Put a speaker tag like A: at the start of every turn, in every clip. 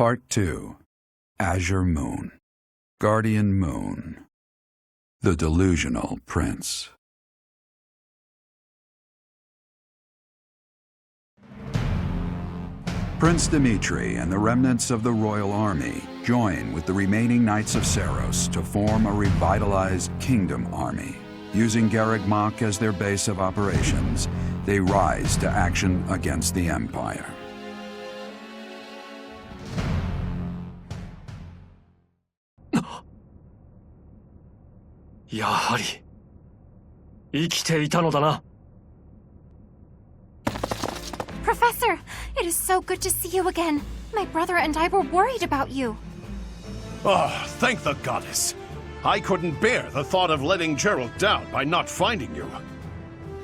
A: Part 2. Azure Moon. Guardian Moon. The Delusional Prince. Prince Dimitri and the remnants of the royal army join with the remaining Knights of Seiros to form a revitalized kingdom army. Using Garreg Mach as their base of operations, they rise to action against the Empire.
B: Professor, it is so good to see you again. My brother and I were worried about you.
C: Oh, thank the goddess. I couldn't bear the thought of letting Gerald down by not finding you.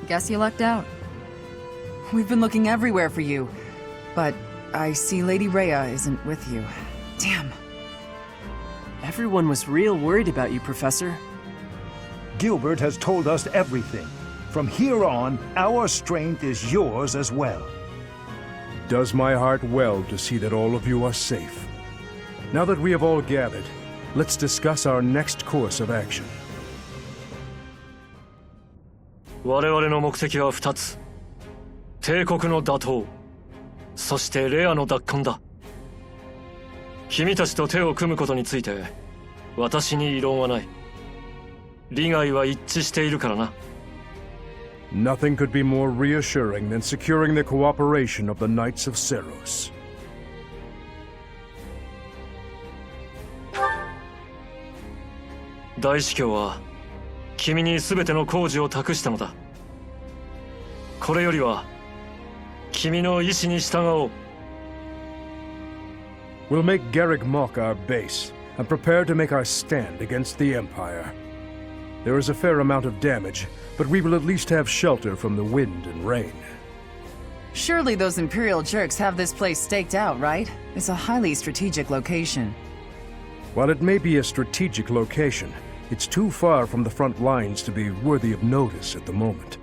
D: Guess you lucked out. We've been looking everywhere for you, but I see Lady Rhea isn't with you. Damn.
E: Everyone was real worried about you, Professor.
F: Gilbert has told us everything. From here on, our strength is yours as well.
G: Does my heart well to see that all of you are safe. Now that we have all gathered, let's discuss our next course of action.
H: 我々の目的は2つ。帝国の打倒、そしてレアの奪還だ。君たちと手を組むことについて、私に異論はない。利害は一致しているからな。
G: Nothing could be more reassuring than securing the cooperation of the Knights of Seiros.
H: 大司教は君に全ての工事を託したのだ。これよりは君の意志に従おう。
G: We'll make Garreg Mach our base and prepare to make our stand against the Empire. There is a fair amount of damage, but we will at least have shelter from the wind and rain.
D: Surely those Imperial jerks have this place staked out, right? It's a highly strategic location.
G: While it may be a strategic location, it's too far from the front lines to be worthy of notice at the moment.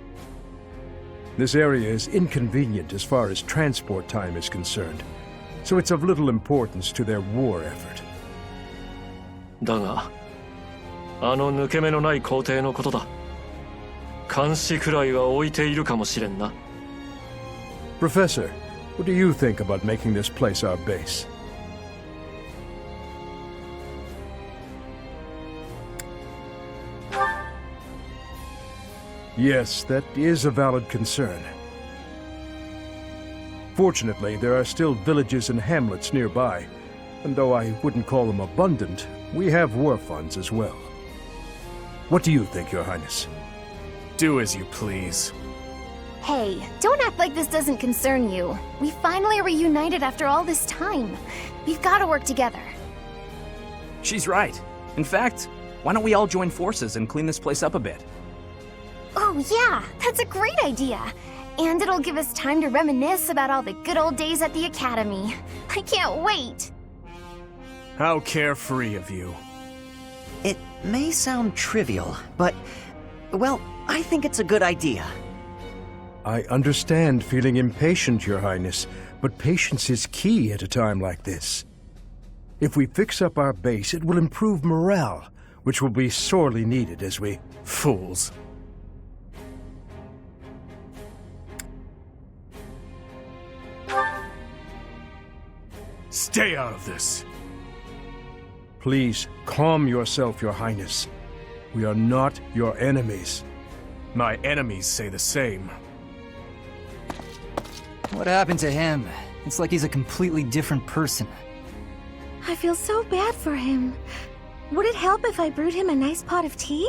G: This area is inconvenient as far as transport time is concerned, so it's of little importance to their war effort.
H: だが、あの抜け目のない皇帝のことだ。監視くらいは置いているかもしれんな。
G: Professor, what do you think about making this place our base? Yes, that is a valid concern. Fortunately, there are still villages and hamlets nearby, and though I wouldn't call them abundant, we have war funds as well. What do you think, Your Highness?
I: Do as you please.
B: Hey, don't act like this doesn't concern you. We finally reunited after all this time. We've got to work together.
I: She's right. In fact, why don't we all join forces and clean this place up a bit?
B: Oh yeah, that's a great idea. And it'll give us time to reminisce about all the good old days at the Academy. I can't wait!
I: How carefree of you.
J: It may sound trivial, but, well, I think it's a good idea.
G: I understand feeling impatient, Your Highness, but patience is key at a time like this. If we fix up our base, it will improve morale, which will be sorely needed as we...
I: Fools. Stay out of this.
G: Please, calm yourself, Your Highness. We are not your enemies.
I: My enemies say the same.
E: What happened to him? It's like he's a completely different person.
B: I feel so bad for him. Would it help if I brewed him a nice pot of tea?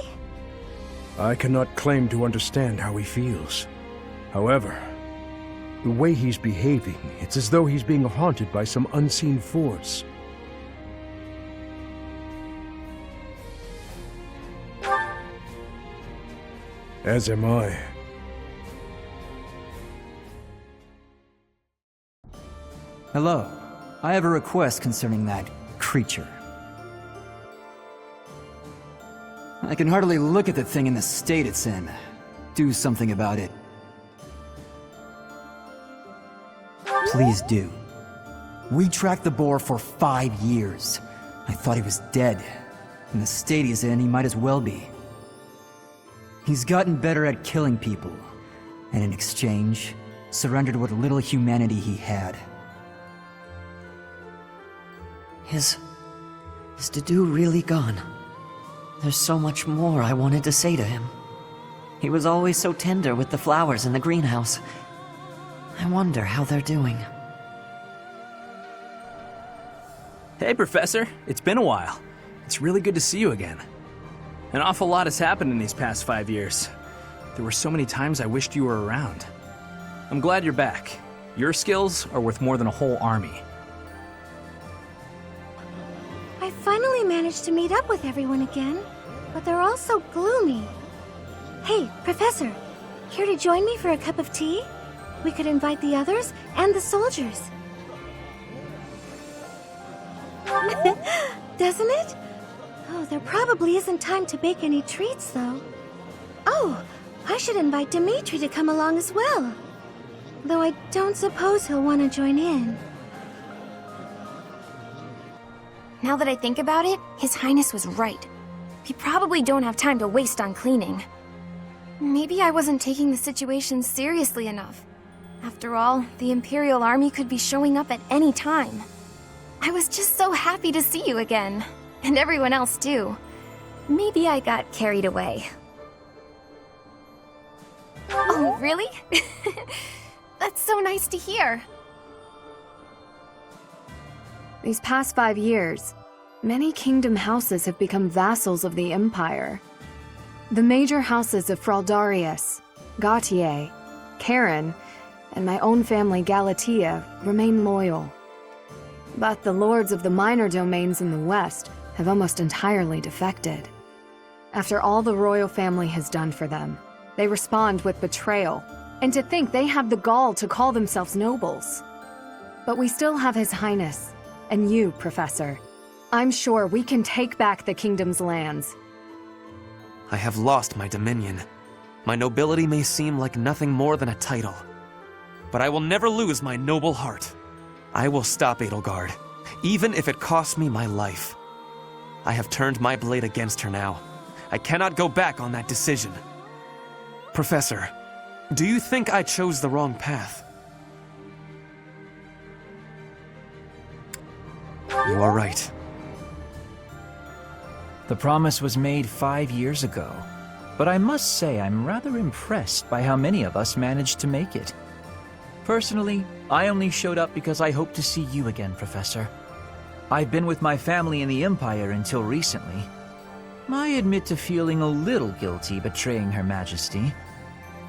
G: I cannot claim to understand how he feels. However, the way he's behaving, it's as though he's being haunted by some unseen force. As am I.
E: Hello. I have a request concerning that creature. I can hardly look at the thing in the state it's in. Do something about it. Please do. We tracked the boar for 5 years. I thought he was dead. In the state he's in, he might as well be. He's gotten better at killing people, and in exchange, surrendered what little humanity he had.
J: Is Dedue really gone? There's so much more I wanted to say to him. He was always so tender with the flowers in the greenhouse. I wonder how they're doing.
I: Hey, Professor. It's been a while. It's really good to see you again. An awful lot has happened in these past 5 years. There were so many times I wished you were around. I'm glad you're back. Your skills are worth more than a whole army.
K: I finally managed to meet up with everyone again, but they're all so gloomy. Hey, Professor, here to join me for a cup of tea? We could invite the others and the soldiers. Doesn't it? Oh, there probably isn't time to bake any treats, though. Oh, I should invite Dimitri to come along as well. Though I don't suppose he'll want to join in.
B: Now that I think about it, His Highness was right. We probably don't have time to waste on cleaning. Maybe I wasn't taking the situation seriously enough. After all, the Imperial Army could be showing up at any time. I was just so happy to see you again. And everyone else too. Maybe I got carried away. Oh, really? That's so nice to hear.
L: These past 5 years, many kingdom houses have become vassals of the Empire. The major houses of Fraldarius, Gautier, Karen, and my own family Galatea remain loyal. But the lords of the minor domains in the west have almost entirely defected. After all the royal family has done for them, they respond with betrayal, and to think they have the gall to call themselves nobles. But we still have His Highness, and you, Professor. I'm sure we can take back the kingdom's lands.
M: I have lost my dominion. My nobility may seem like nothing more than a title, but I will never lose my noble heart. I will stop Edelgard, even if it costs me my life. I have turned my blade against her now. I cannot go back on that decision. Professor, do you think I chose the wrong path? You are right.
N: The promise was made 5 years ago, but I must say I'm rather impressed by how many of us managed to make it. Personally, I only showed up because I hope to see you again, Professor. I've been with my family in the Empire until recently. I admit to feeling a little guilty betraying Her Majesty,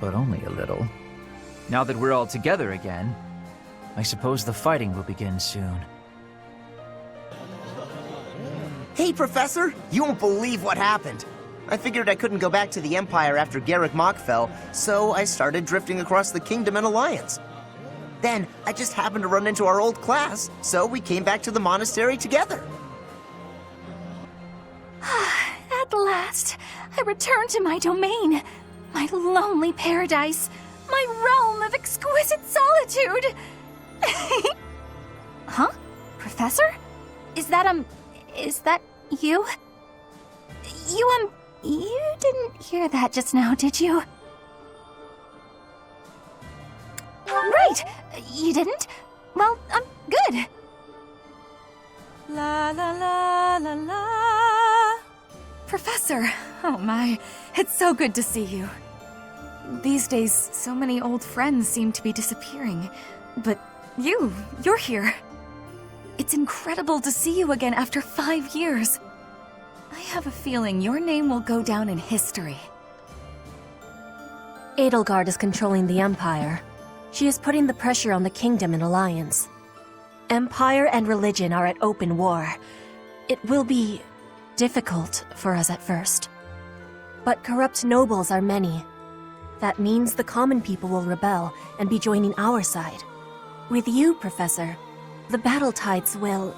N: but only a little. Now that we're all together again, I suppose the fighting will begin soon.
O: Hey, Professor! You won't believe what happened. I figured I couldn't go back to the Empire after Garreg Mach fell, so I started drifting across the Kingdom and Alliance. Then, I just happened to run into our old class, so we came back to the monastery together.
K: At last, I returned to my domain, my lonely paradise, my realm of exquisite solitude. Huh? Professor? Is that you? You didn't hear that just now, did you? Right! You didn't? Well, good.
D: La la la la la. Professor, oh my, it's so good to see you. These days, so many old friends seem to be disappearing. But you're here. It's incredible to see you again after 5 years. I have a feeling your name will go down in history.
P: Edelgard is controlling the Empire. She is putting the pressure on the Kingdom in Alliance. Empire and religion are at open war. It will be difficult for us at first. But corrupt nobles are many. That means the common people will rebel and be joining our side. With you, Professor, the battle tides will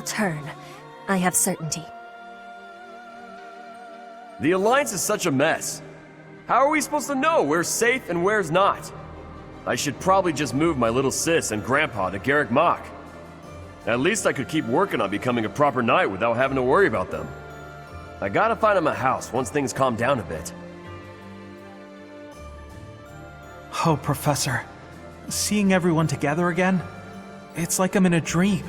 P: turn. I have certainty.
Q: The Alliance is such a mess. How are we supposed to know where's safe and where's not? I should probably just move my little sis and grandpa to Garrick Mach. At least I could keep working on becoming a proper knight without having to worry about them. I gotta find him a house once things calm down a bit.
R: Oh, Professor. Seeing everyone together again, it's like I'm in a dream.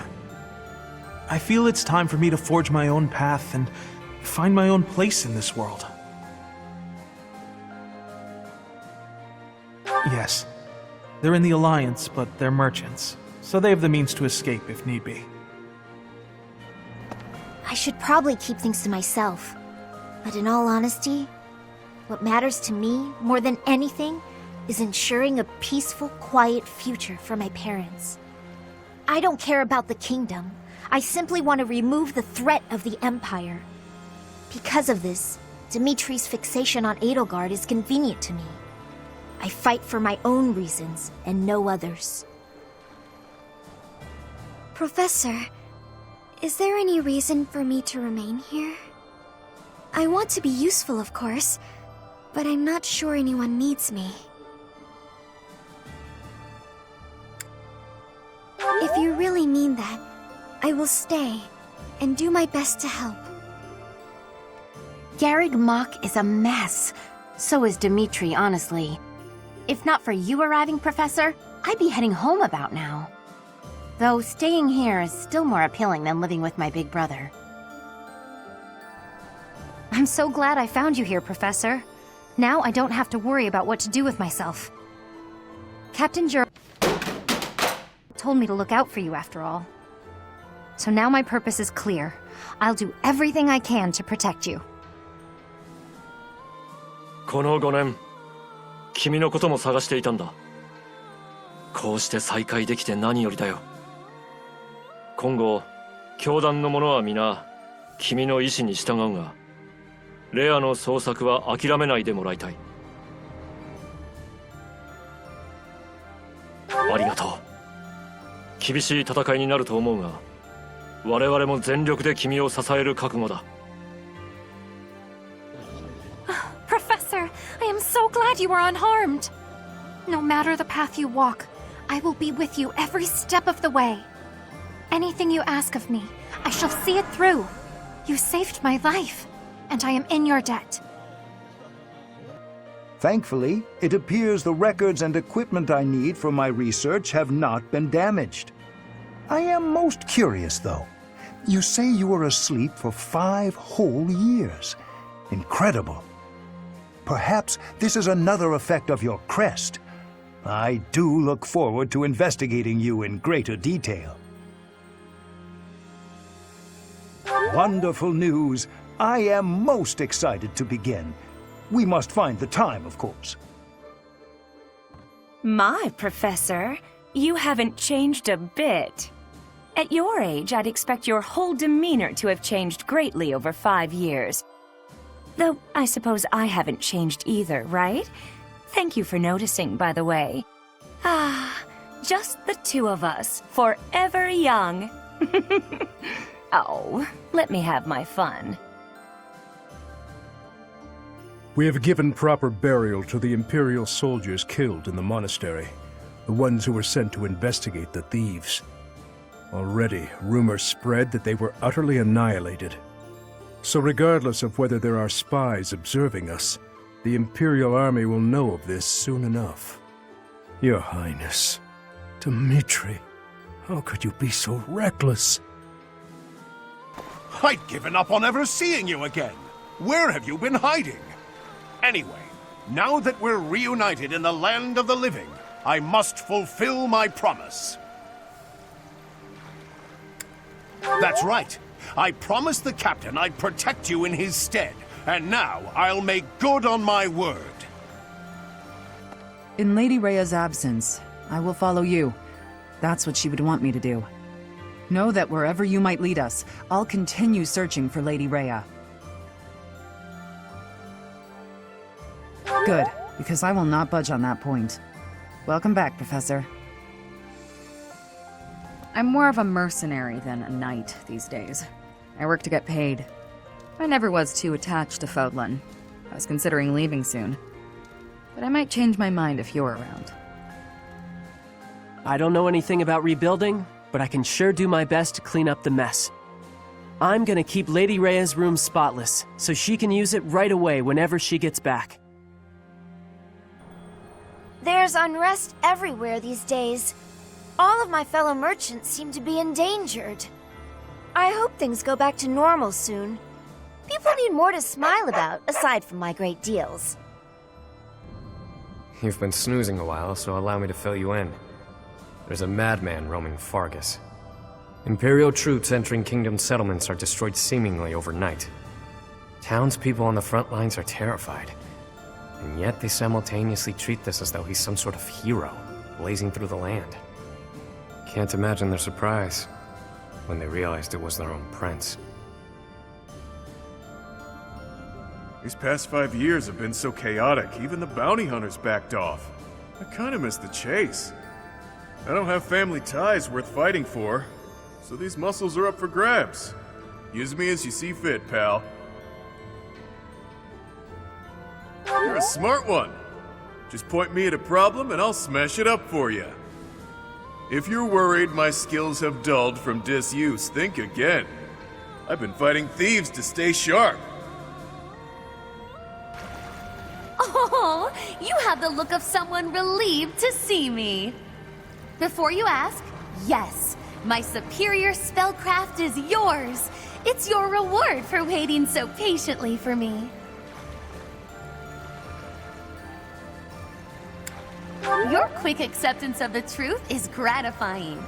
R: I feel it's time for me to forge my own path and find my own place in this world. Yes, they're in the Alliance, but they're merchants, so they have the means to escape if need be.
K: I should probably keep things to myself. But in all honesty, what matters to me more than anything is ensuring a peaceful, quiet future for my parents. I don't care about the kingdom. I simply want to remove the threat of the Empire. Because of this, Dimitri's fixation on Edelgard is convenient to me. I fight for my own reasons and no others.
B: Professor, is there any reason for me to remain here? I want to be useful, of course, but I'm not sure anyone needs me. If you really mean that, I will stay and do my best to help.
S: Garrick Mach is a mess. So is Dimitri, honestly. If not for you arriving, Professor, I'd be heading home about now. Though staying here is still more appealing than living with my big brother.
L: I'm so glad I found you here, Professor. Now I don't have to worry about what to do with myself. Captain Jur told me to look out for you after all. So now my purpose is clear. I'll do everything I can to protect you.
H: この5年、君のことも探していたんだ。こうして再会できて何よりだよ。今後、教団の者は皆、君の意志に従うが、レアの捜索は諦めないでもらいたい。ありがとう。厳しい戦いになると思うが、我々も全力で君を支える覚悟だ。
D: Professor, I am so glad you are unharmed. No matter the path you walk, I will be with you every step of the way. Anything you ask of me, I shall see it through. You saved my life, and I am in your debt.
F: Thankfully, it appears the records and equipment I need for my research have not been damaged. I am most curious, though. You say you were asleep for 5 whole years. Incredible. Perhaps this is another effect of your crest. I do look forward to investigating you in greater detail. Wonderful news. I am most excited to begin. We must find the time, of course.
T: My, Professor, you haven't changed a bit. At your age, I'd expect your whole demeanor to have changed greatly over 5 years. Though, I suppose I haven't changed either, right? Thank you for noticing, by the way. Ah, just the two of us, forever young. Oh, let me have my fun.
G: We have given proper burial to the Imperial soldiers killed in the monastery, the ones who were sent to investigate the thieves. Already, rumors spread that they were utterly annihilated. So regardless of whether there are spies observing us, the Imperial army will know of this soon enough. Your Highness, Dimitri, how could you be so reckless?
C: I'd given up on ever seeing you again. Where have you been hiding? Anyway, now that we're reunited in the land of the living, I must fulfill my promise. That's right. I promised the captain I'd protect you in his stead, and now I'll make good on my word.
U: In Lady Rhea's absence, I will follow you. That's what she would want me to do. Know that wherever you might lead us, I'll continue searching for Lady Rhea. Good, because I will not budge on that point. Welcome back, Professor. I'm more of a mercenary than a knight these days. I work to get paid. I never was too attached to Fodlan. I was considering leaving soon. But I might change my mind if you're around.
A: I don't know anything about rebuilding, but I can sure do my best to clean up the mess. I'm gonna keep Lady Rhea's room spotless, so she can use it right away whenever she gets back.
B: There's unrest everywhere these days. All of my fellow merchants seem to be endangered. I hope things go back to normal soon. People need more to smile about, aside from my great deals.
V: You've been snoozing a while, so allow me to fill you in. There's a madman roaming Fargus. Imperial troops entering Kingdom settlements are destroyed seemingly overnight. Townspeople on the front lines are terrified. And yet they simultaneously treat this as though he's some sort of hero, blazing through the land. Can't imagine their surprise when they realized it was their own prince.
W: These past 5 years have been so chaotic, even the bounty hunters backed off. I kinda miss the chase. I don't have family ties worth fighting for, so these muscles are up for grabs. Use me as you see fit, pal. You're a smart one. Just point me at a problem and I'll smash it up for you. If you're worried my skills have dulled from disuse, think again. I've been fighting thieves to stay sharp.
X: Oh, you have the look of someone relieved to see me. Before you ask, yes, my superior spellcraft is yours. It's your reward for waiting so patiently for me. Your quick acceptance of the truth is gratifying.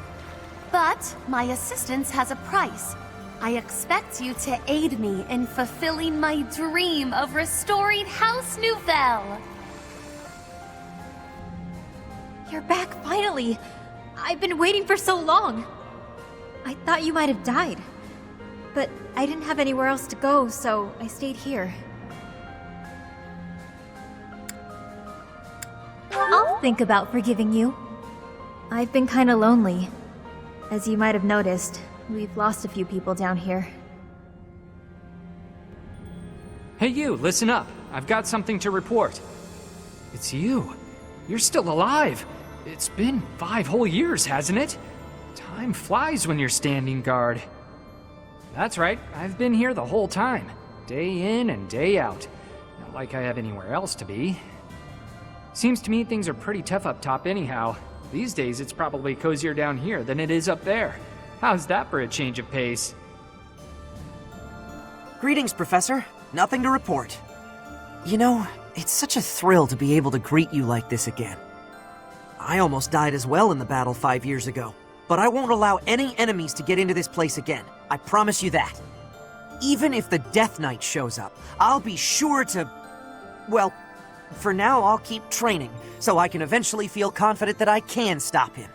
X: But my assistance has a price. I expect you to aid me in fulfilling my dream of restoring House Nouvelle.
D: You're back finally. I've been waiting for so long. I thought you might have died. But I didn't have anywhere else to go, so I stayed here. I'll think about forgiving you. I've been kinda lonely. As you might have noticed, we've lost a few people down here.
Y: Hey you, listen up. I've got something to report. It's you. You're still alive. It's been 5 whole years, hasn't it? Time flies when you're standing guard. That's right, I've been here the whole time. Day in and day out. Not like I have anywhere else to be. Seems to me things are pretty tough up top anyhow. These days it's probably cozier down here than it is up there. How's that for a change of pace?
J: Greetings, Professor. Nothing to report. You know, it's such a thrill to be able to greet you like this again. I almost died as well in the battle 5 years ago, but I won't allow any enemies to get into this place again. I promise you that. Even if the Death Knight shows up, I'll be sure to... Well, for now I'll keep training, so I can eventually feel confident that I can stop him.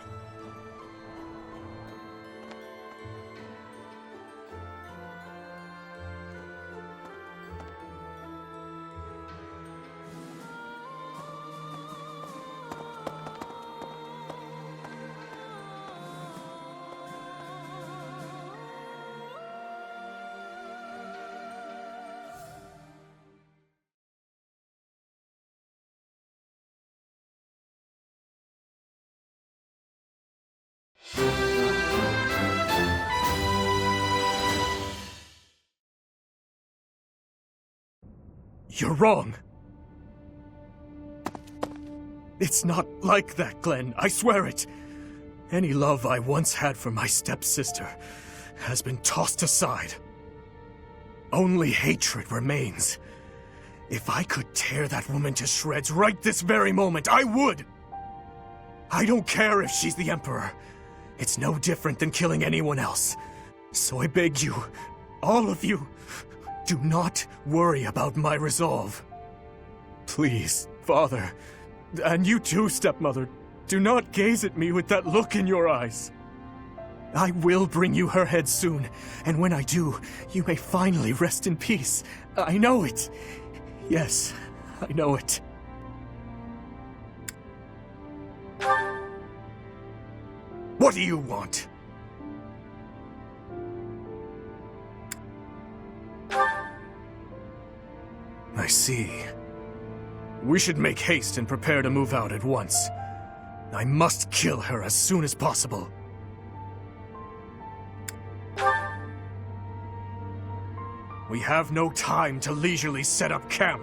Z: You're wrong. It's not like that, Glenn. I swear it. Any love I once had for my stepsister has been tossed aside. Only hatred remains. If I could tear that woman to shreds right this very moment, I would! I don't care if she's the Emperor. It's no different than killing anyone else. So I beg you, all of you, do not worry about my resolve. Please, Father, and you too, Stepmother, do not gaze at me with that look in your eyes. I will bring you her head soon, and when I do, you may finally rest in peace. I know it. Yes, I know it. What do you want? I see. We should make haste and prepare to move out at once. I must kill her as soon as possible. We have no time to leisurely set up camp.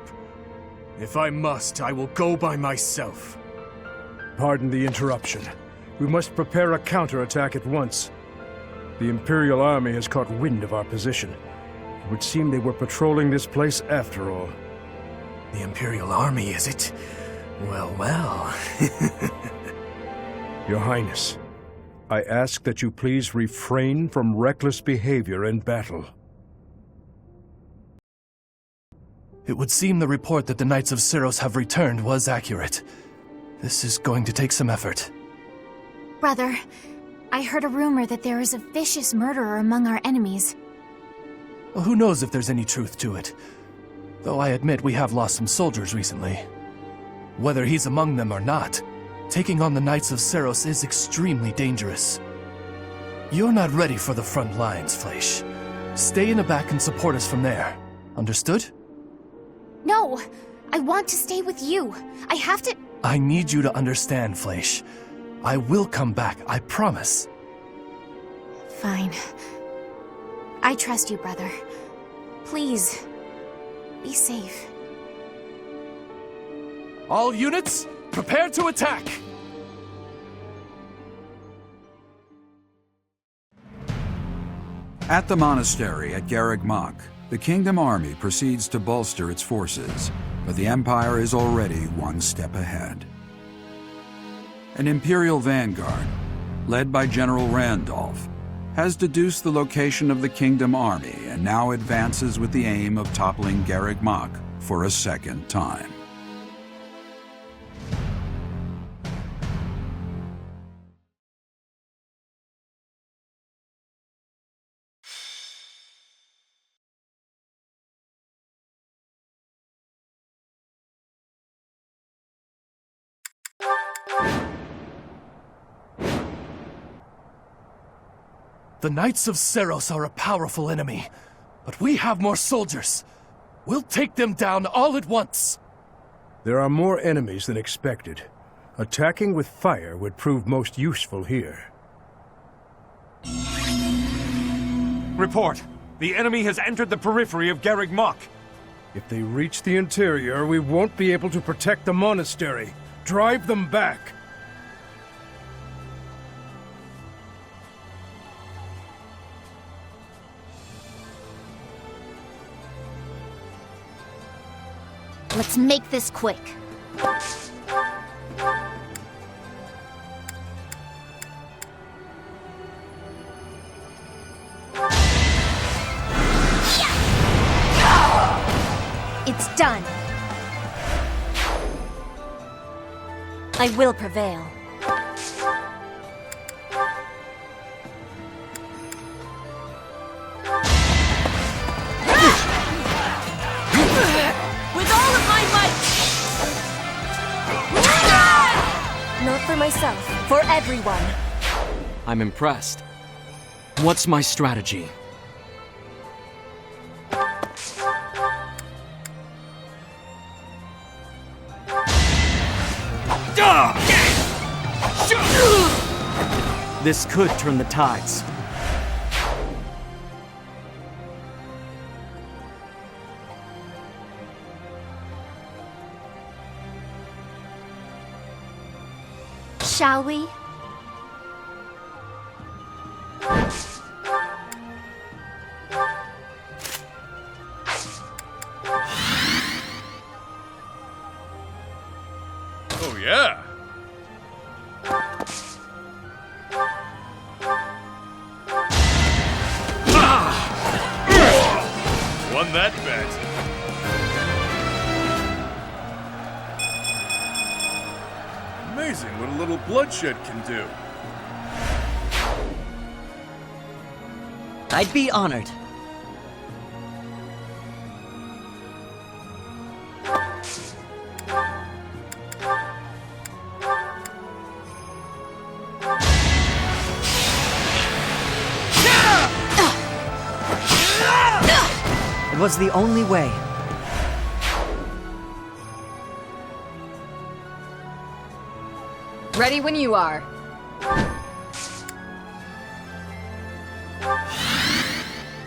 Z: If I must, I will go by myself.
G: Pardon the interruption. We must prepare a counterattack at once. The Imperial Army has caught wind of our position. It would seem they were patrolling this place after all.
Z: The Imperial Army, is it? Well, well.
G: Your Highness, I ask that you please refrain from reckless behavior in battle.
E: It would seem the report that the Knights of Syros have returned was accurate. This is going to take some effort.
B: Brother, I heard a rumor that there is a vicious murderer among our enemies.
E: Well, who knows if there's any truth to it? Though I admit we have lost some soldiers recently. Whether he's among them or not, taking on the Knights of Syros is extremely dangerous. You're not ready for the front lines, Fleisch. Stay in the back and support us from there. Understood?
B: No! I want to stay with you. I have to—
E: I need you to understand, Fleisch. I will come back, I promise.
B: Fine. I trust you, brother. Please, be safe.
E: All units, prepare to attack!
I: At the monastery at Garreg Mach, the Kingdom Army proceeds to bolster its forces, but the Empire is already one step ahead. An Imperial vanguard, led by General Randolph, has deduced the location of the Kingdom Army and now advances with the aim of toppling Garreg Mach for a second time.
E: The Knights of Syros are a powerful enemy, but we have more soldiers. We'll take them down all at once.
G: There are more enemies than expected. Attacking with fire would prove most useful here.
M: Report! The enemy has entered the periphery of Garreg Mach.
G: If they reach the interior, we won't be able to protect the monastery. Drive them back!
X: Let's make this quick. It's done. I will prevail. Not for myself, for everyone.
Y: I'm impressed. What's my strategy? This could turn the tides.
X: Shall we?
W: Oh, yeah! Won that bet. Amazing what a little bloodshed can do.
J: I'd be honored. It was the only way.
L: Ready when you are.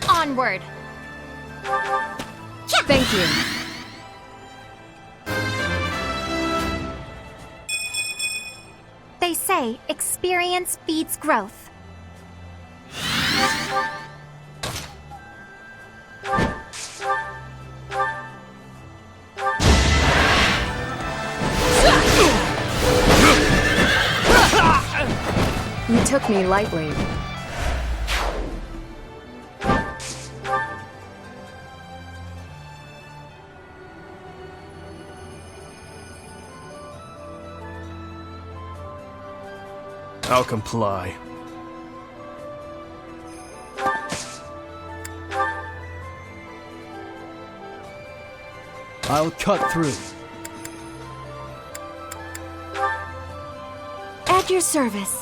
B: Onward.
L: Thank you.
B: They say experience beats growth.
L: You took me lightly.
E: I'll comply.
A: I'll cut through.
B: At your service.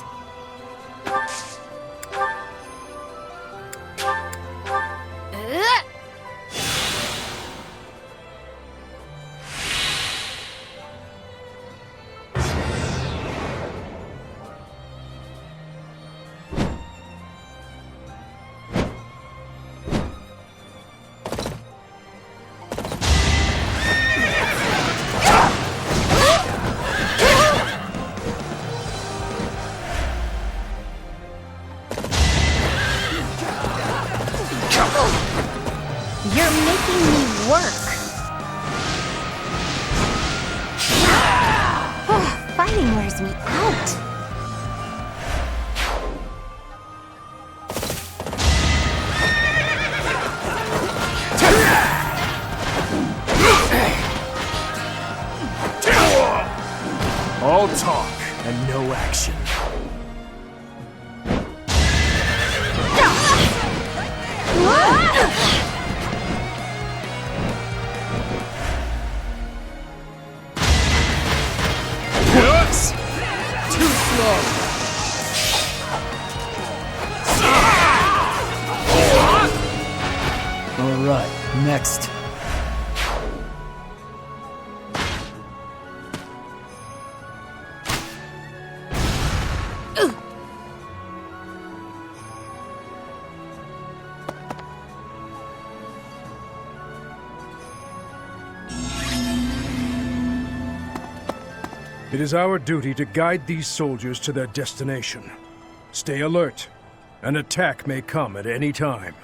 B: You're making me work. Fighting wears me out.
E: All talk and no action.
A: Too slow. All right, next.
G: It is our duty to guide these soldiers to their destination. Stay alert. An attack may come at any time.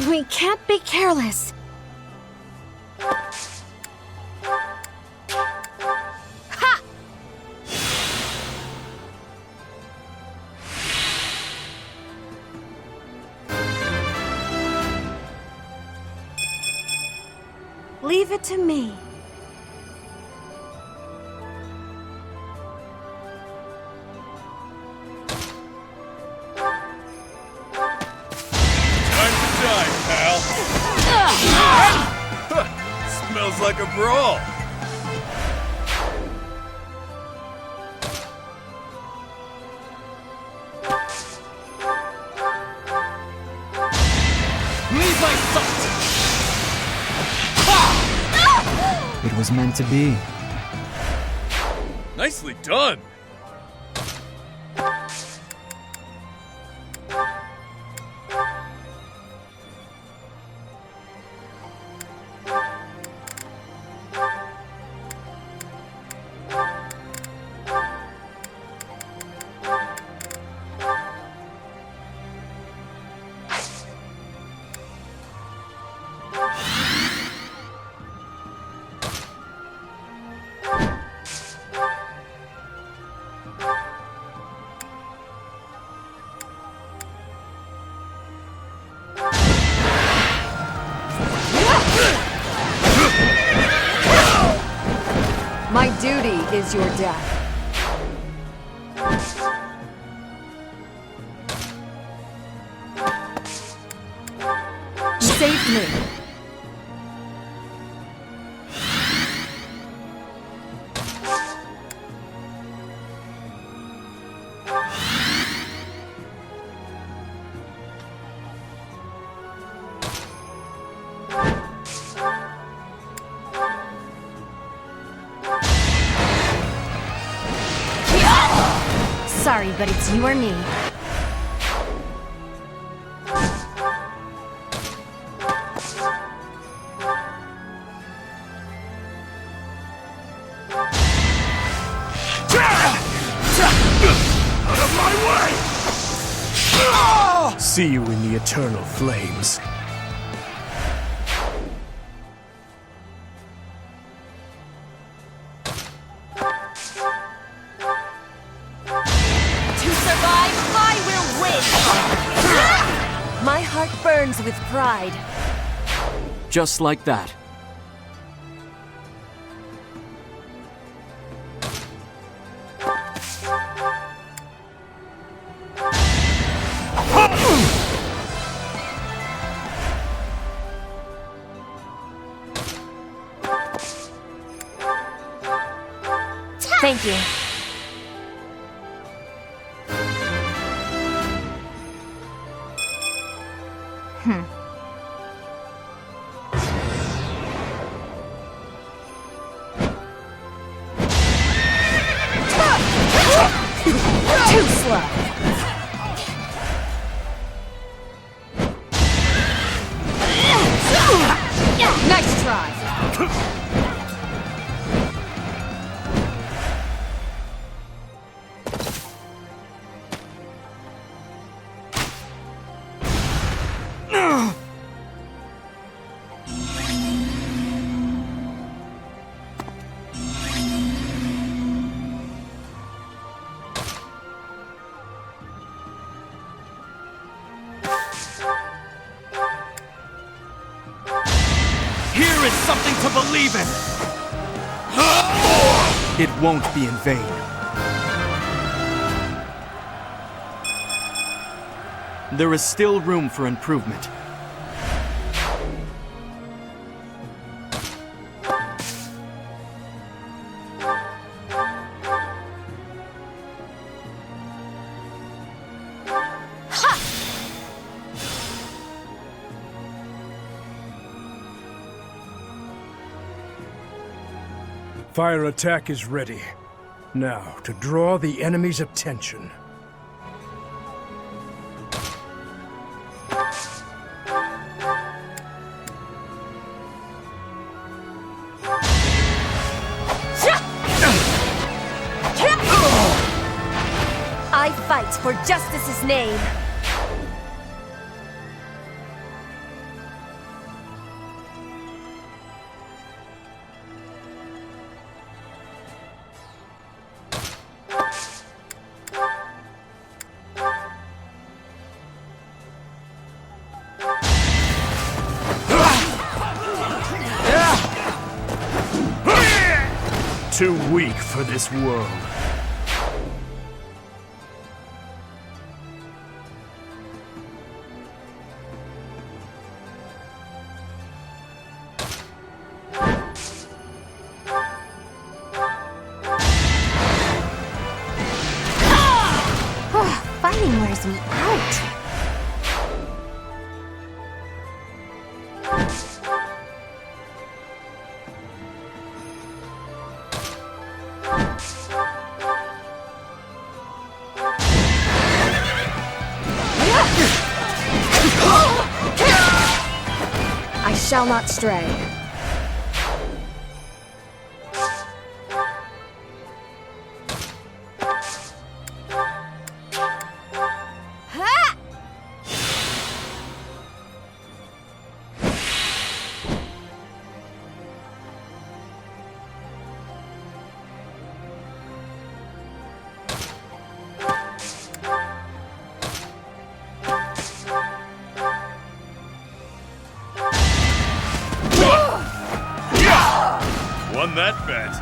B: We can't be careless. Ha! Leave it to me.
W: Smells like a brawl.
A: Leave my sight! It was meant to be.
W: Nicely done.
L: My duty is your death. You saved me.
S: Sorry, but it's you or me.
Z: Out of my way! See you in the eternal flames.
X: To survive, I will win! My heart burns with pride.
A: Just like that.
X: Thank you. Too slow.
L: Nice try.
Z: Here is something to believe in! It won't be in vain. There is still room for improvement.
G: Fire attack is ready. Now, to draw the enemy's attention.
X: I fight for justice's name.
Z: Too weak for this world.
S: Fighting wears me out.
L: I shall not stray.
W: Won that bet.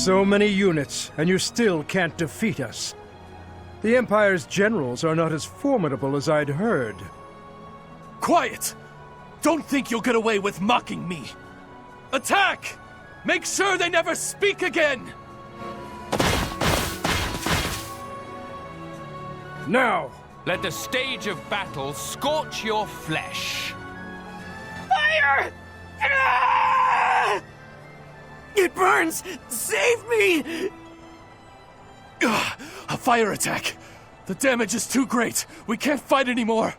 G: So many units, and you still can't defeat us. The Empire's generals are not as formidable as I'd heard.
E: Quiet! Don't think you'll get away with mocking me! Attack! Make sure they never speak again!
G: Now!
K: Let the stage of battle scorch your flesh.
E: Fire! Ah! It burns! Save me! A fire attack! The damage is too great! We can't fight anymore!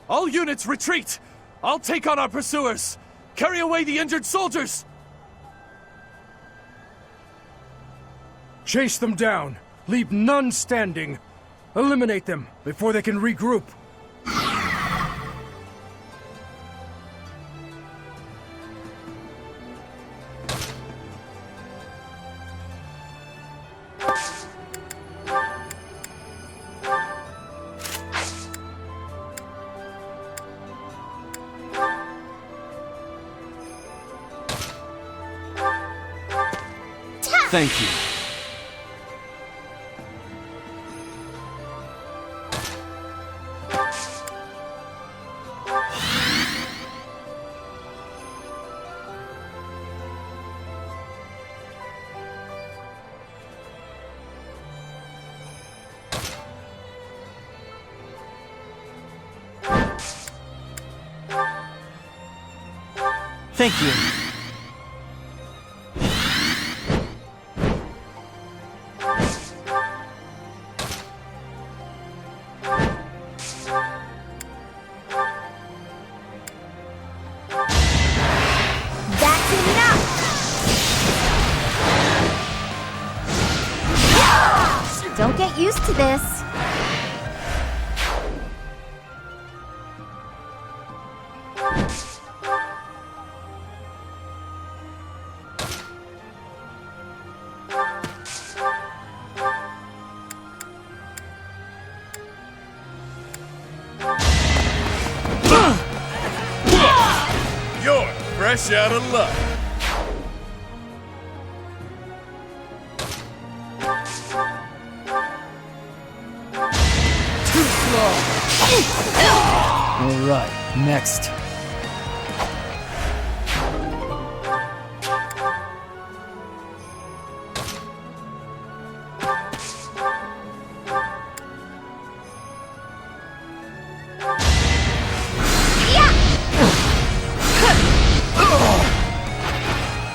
E: All units retreat! I'll take on our pursuers! Carry away the injured soldiers!
G: Chase them down! Leave none standing! Eliminate them before they can regroup!
V: Thank you.
A: Thank you.
S: Don't get used to this.
W: You're fresh out of luck.
E: All right, next.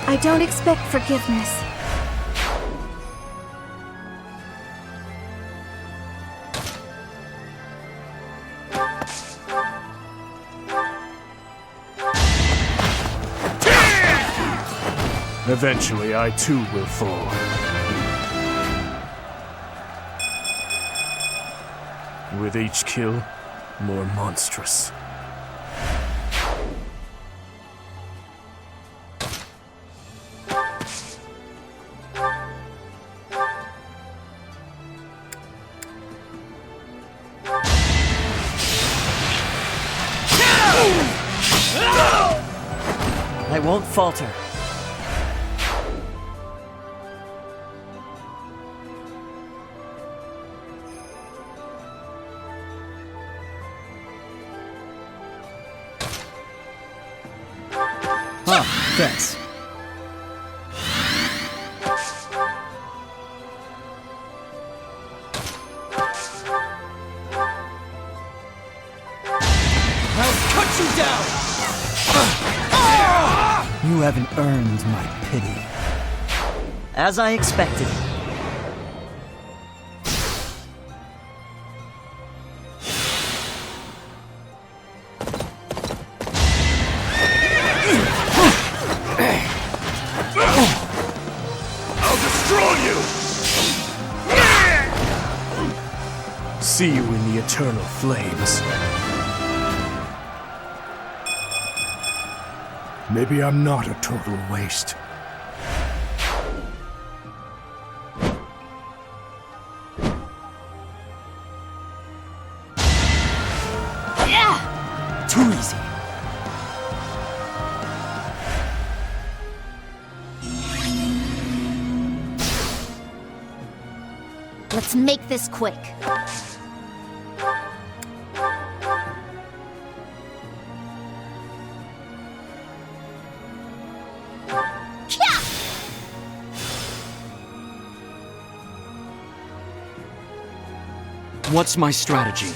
B: I don't expect forgiveness.
E: Eventually, I too will fall. With each kill, more monstrous.
J: I won't falter.
E: Thanks.
J: I'll cut you down!
F: You haven't earned my pity.
J: As I expected.
E: See you in the eternal flames. Maybe I'm not a total waste.
J: Too easy.
X: Let's make this quick.
H: What's my strategy?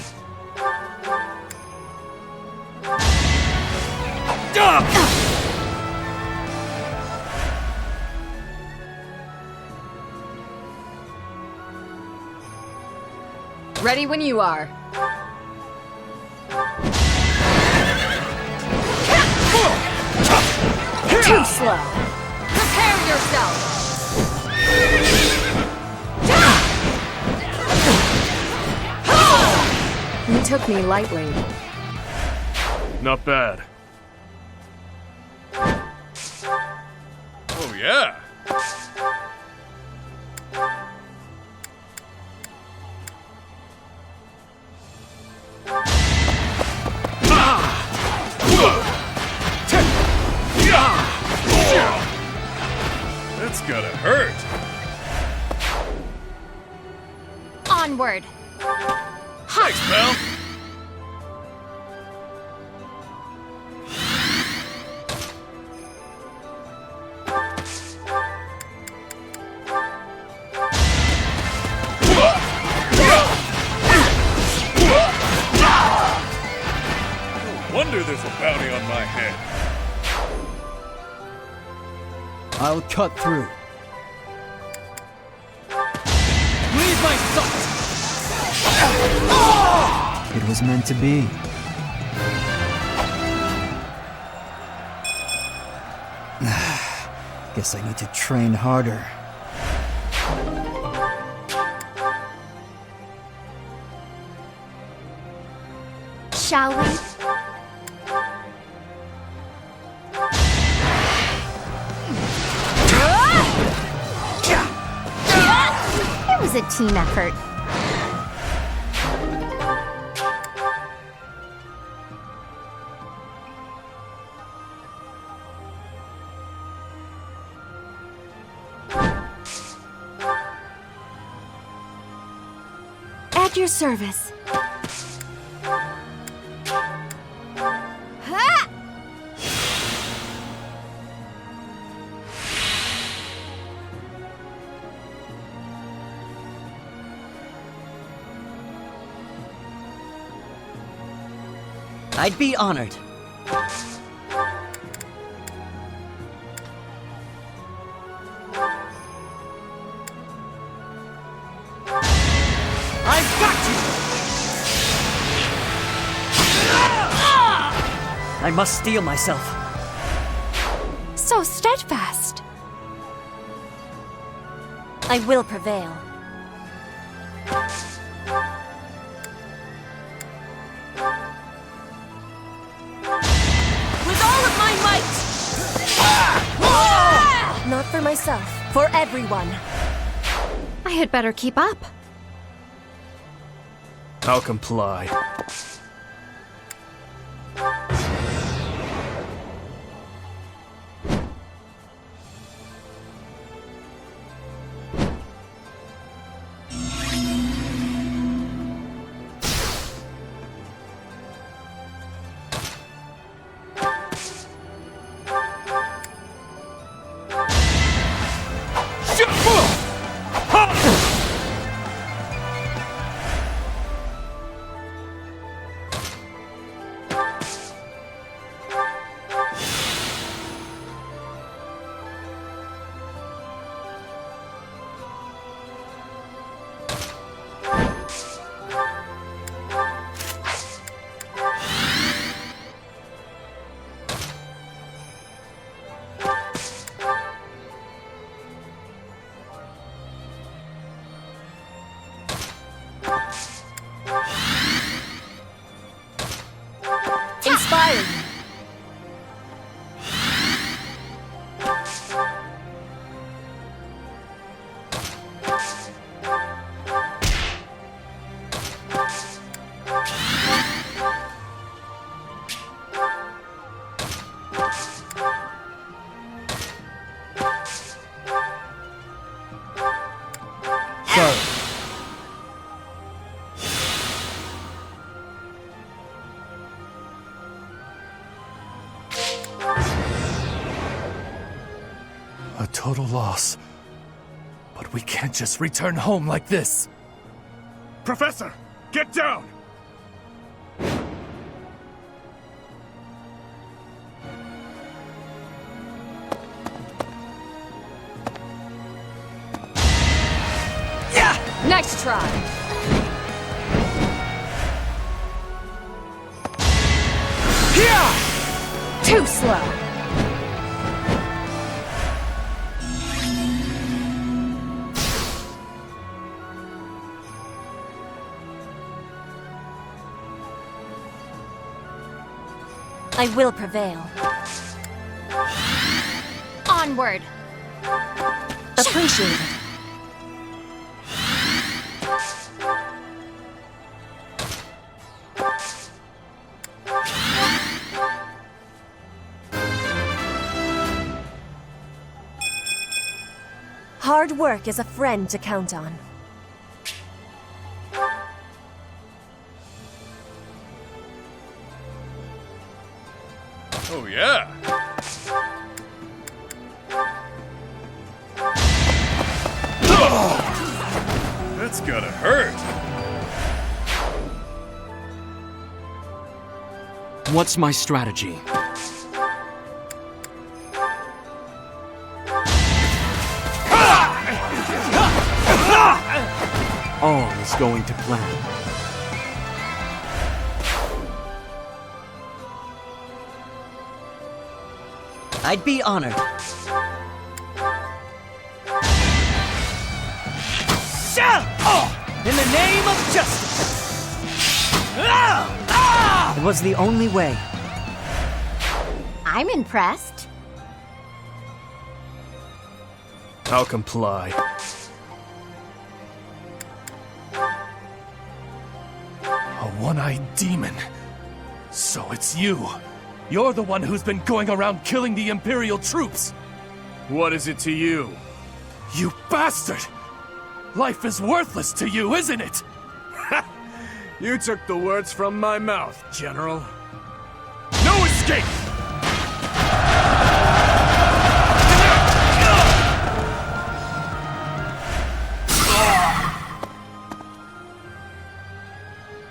L: Ready when you are.
X: Too slow.
L: Prepare yourself! You took me lightly.
W: Not bad. Oh, yeah. That's gotta hurt.
X: Onward.
W: Thanks, pal. No wonder there's a bounty on my head.
H: I'll cut through.
Y: Leave my sight!
H: It was meant to be. Guess I need to train harder.
X: Shall we? It was a team effort. At your service.
J: I'd be honored.
Y: I've got you!
J: I must steel myself.
X: So steadfast. I will prevail. With all of my might! Not for myself, for everyone.
L: I had better keep up.
E: I'll comply.
X: Inspired.
E: A total loss. But we can't just return home like this.
W: Professor, get down!
D: Nice try. Too slow.
N: I will prevail.
B: Onward.
N: Appreciate it. Hard work is a friend to count on.
W: Oh, yeah. That's gotta hurt.
H: What's my strategy? All is going to plan.
J: I'd be honored. In the name of justice! It was the only way.
N: I'm impressed.
E: I'll comply. A one-eyed demon. So it's you. You're the one who's been going around killing the Imperial troops.
W: What is it to you?
E: You bastard! Life is worthless to you, isn't it?
W: You took the words from my mouth, General. No escape!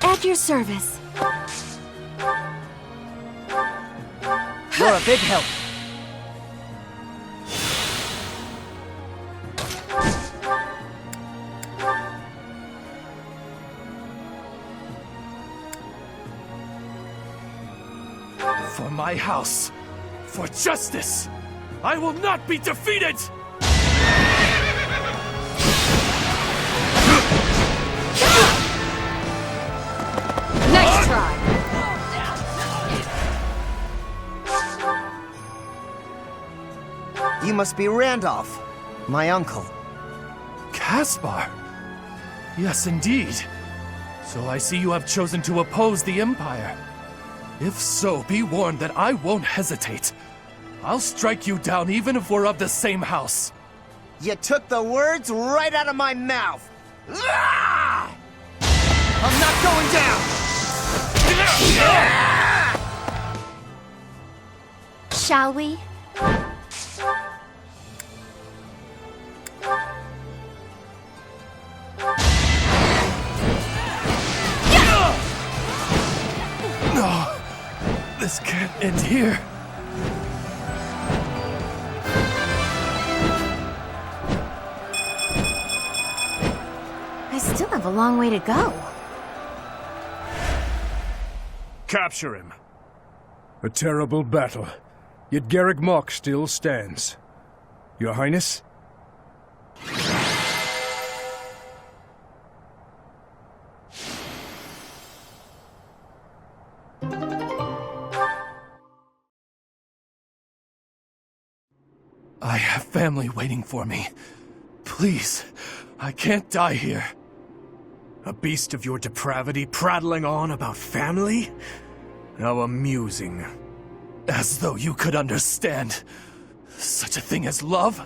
N: At your service.
J: You're a big help.
E: For my house, for justice, I will not be defeated!
D: Nice try.
J: You must be Randolph, my uncle.
E: Caspar? Yes, indeed. So I see you have chosen to oppose the Empire. If so, be warned that I won't hesitate. I'll strike you down even if we're of the same house.
J: You took the words right out of my mouth. Ah! I'm not going down!
N: Shall we?
E: No, this can't end here.
N: I still have a long way to go.
W: Capture him.
G: A terrible battle, yet Garreg Mach still stands. Your Highness?
E: I have family waiting for me. Please, I can't die here.
Z: A beast of your depravity prattling on about family? How amusing.
E: As though you could understand. Such a thing as love?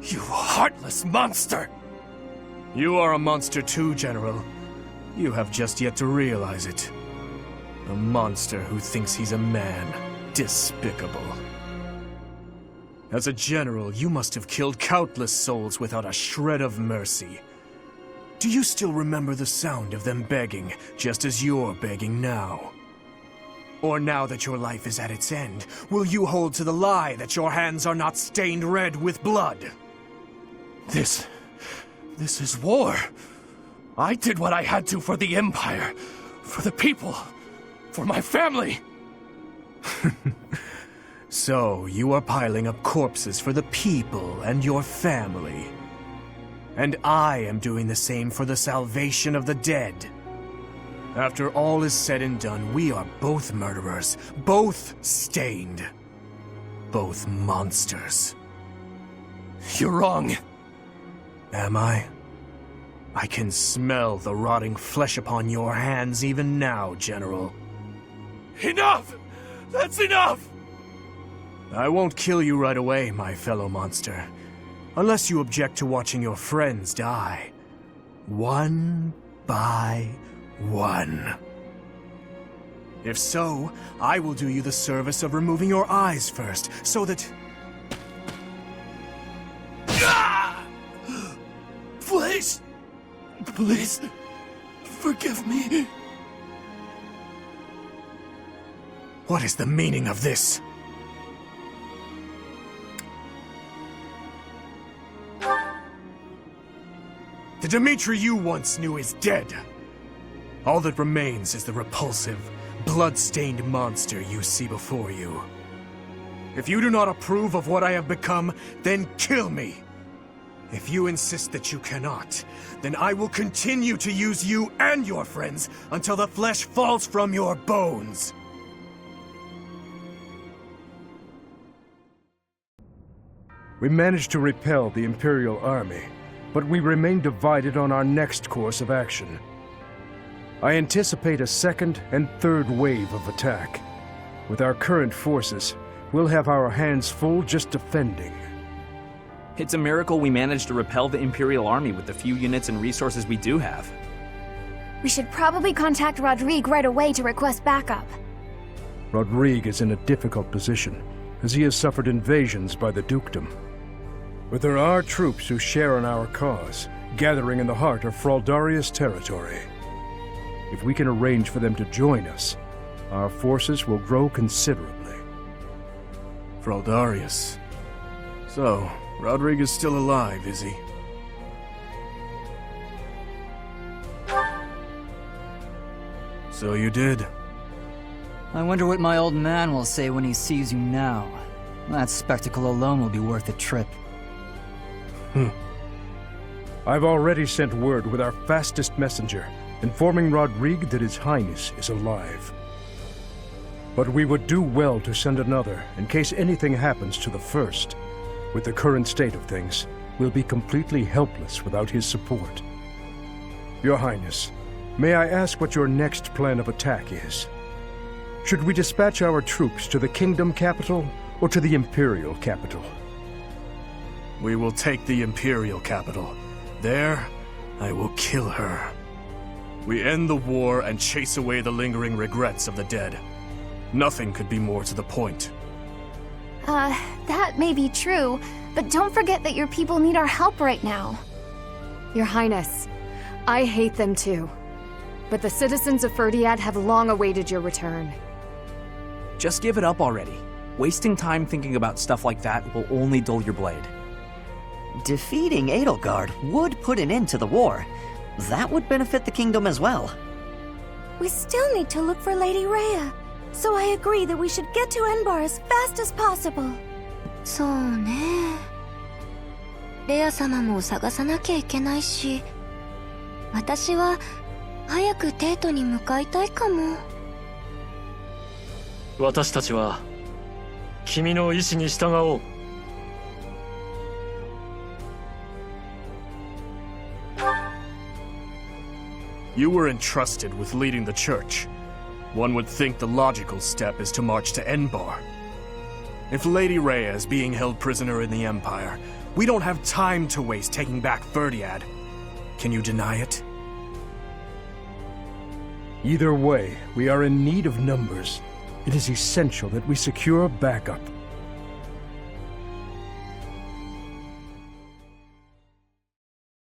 E: You heartless monster!
Z: You are a monster too, General. You have just yet to realize it. A monster who thinks he's a man. Despicable. As a general, you must have killed countless souls without a shred of mercy. Do you still remember the sound of them begging, just as you're begging now? Or now that your life is at its end, will you hold to the lie that your hands are not stained red with blood?
E: This is war. I did what I had to for the Empire, for the people, for my family.
Z: So, you are piling up corpses for the people and your family. And I am doing the same for the salvation of the dead. After all is said and done, we are both murderers, both stained, both monsters.
E: You're wrong.
Z: Am I? I can smell the rotting flesh upon your hands even now, General.
E: Enough! That's enough!
Z: I won't kill you right away, my fellow monster. Unless you object to watching your friends die. One by one. If so, I will do you the service of removing your eyes first, so that...
E: Please! Please, forgive me.
Z: What is the meaning of this? The Dimitri you once knew is dead. All that remains is the repulsive, blood-stained monster you see before you. If you do not approve of what I have become, then kill me. If you insist that you cannot, then I will continue to use you and your friends until the flesh falls from your bones.
G: We managed to repel the Imperial army, but we remain divided on our next course of action. I anticipate a second and third wave of attack. With our current forces, we'll have our hands full just defending.
C: It's a miracle we managed to repel the Imperial army with the few units and resources we do have.
B: We should probably contact Rodrigue right away to request backup.
G: Rodrigue is in a difficult position, as he has suffered invasions by the dukedom. But there are troops who share in our cause, gathering in the heart of Fraldarius territory. If we can arrange for them to join us, our forces will grow considerably.
Z: Fraldarius. So, Rodrigue is still alive, is he? So you did.
O: I wonder what my old man will say when he sees you now. That spectacle alone will be worth the trip.
G: I've already sent word with our fastest messenger, informing Rodrigue that His Highness is alive. But we would do well to send another, in case anything happens to the first. With the current state of things, we'll be completely helpless without his support. Your Highness, may I ask what your next plan of attack is? Should we dispatch our troops to the Kingdom capital, or to the Imperial capital?
Z: We will take the Imperial capital. There, I will kill her. We end the war and chase away the lingering regrets of the dead. Nothing could be more to the point.
B: That may be true, but don't forget that your people need our help right now.
L: Your Highness, I hate them too. But the citizens of Ferdiad have long awaited your return.
C: Just give it up already. Wasting time thinking about stuff like that will only dull your blade.
J: Defeating Edelgard would put an end to the war. That would benefit the kingdom as well.
N: We still need to look for Lady Rhea, so I agree that we should get to Enbar as fast as possible. そうね。レア様も探さなきゃいけないし、私は早くデートに向かいたいかも。
P: 私たちは君の意志に従おう。
Z: You were entrusted with leading the church. One would think the logical step is to march to Enbar. If Lady Rhea is being held prisoner in the Empire, we don't have time to waste taking back Ferdiad. Can you deny it?
G: Either way, we are in need of numbers. It is essential that we secure backup.